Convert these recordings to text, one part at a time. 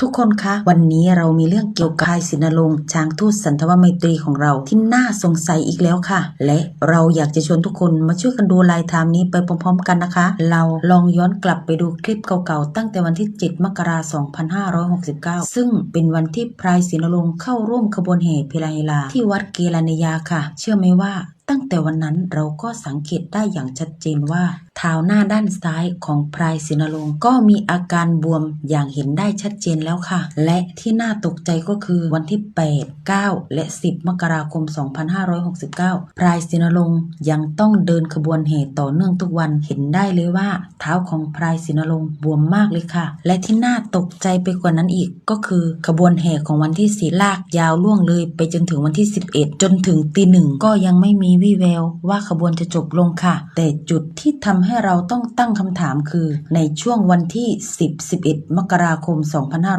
ทุกคนคะวันนี้เรามีเรื่องเกี่ยวกับพลายศินรงค์ช้างทูตสันทวไมตรีของเราที่น่าสงสัยอีกแล้วค่ะและเราอยากจะชวนทุกคนมาช่วยกันดูลายไทม์นี้ไปพร้อมๆกันนะคะเราลองย้อนกลับไปดูคลิปเก่าๆตั้งแต่วันที่7 มกราคม 2569ซึ่งเป็นวันที่พลายศินรงค์เข้าร่วมขบวนแห่เพลาเฮลาที่วัดเกลานิยาค่ะเชื่อไหมว่าตั้งแต่วันนั้นเราก็สังเกตได้อย่างชัดเจนว่าเท้าหน้าด้านซ้ายของพลายศินรงค์ก็มีอาการบวมอย่างเห็นได้ชัดเจนแล้วค่ะและที่น่าตกใจก็คือวันที่8 9 และ 10 มกราคม 2569พลายศินรงค์ยังต้องเดินขบวนแห่ต่อเนื่องทุกวันเห็นได้เลยว่าเท้าของพลายศินรงค์บวมมากเลยค่ะและที่น่าตกใจไปกว่านั้นอีกก็คือขบวนแห่ของวันที่4ลากยาวล่วงเลยไปจนถึงวันที่11จนถึงตี 1ก็ยังไม่มีวี่แววว่าขบวนจะจบลงค่ะแต่จุดที่ทำให้เราต้องตั้งคำถามคือในช่วงวันที่10-11 มกราคม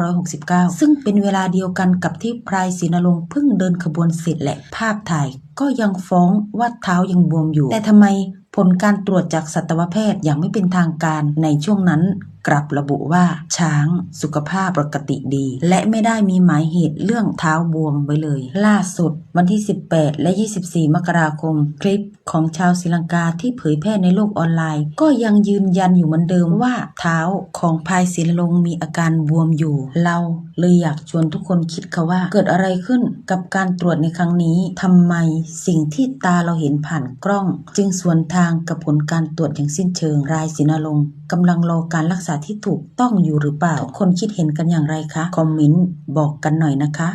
2569ซึ่งเป็นเวลาเดียวกันกับที่พลายศินรงค์เพิ่งเดินขบวนเสร็จและภาพถ่ายก็ยังฟ้องว่าเท้ายังบวมอยู่แต่ทำไมผลการตรวจจากสัตวแพทย์อย่างไม่เป็นทางการในช่วงนั้นกลับระบุว่าช้างสุขภาพปกติดีและไม่ได้มีหมายเหตุเรื่องเท้าบวมไว้เลยล่าสุดวันที่18และ24 มกราคมคลิปของชาวศรีลังกาที่เผยแพร่ในโลกออนไลน์ก็ยังยืนยันอยู่เหมือนเดิมว่าเท้าของพลายศินรงค์มีอาการบวมอยู่เราเลยอยากชวนทุกคนคิดค่ะว่าเกิดอะไรขึ้นกับการตรวจในครั้งนี้ทำไมสิ่งที่ตาเราเห็นผ่านกล้องจึงสวนทางกับผลการตรวจอย่างสิ้นเชิงพลายศินรงค์กำลังรอการรักษาที่ถูกต้องอยู่หรือเปล่าทุกคนคิดเห็นกันอย่างไรคะคอมเมนต์บอกกันหน่อยนะคะ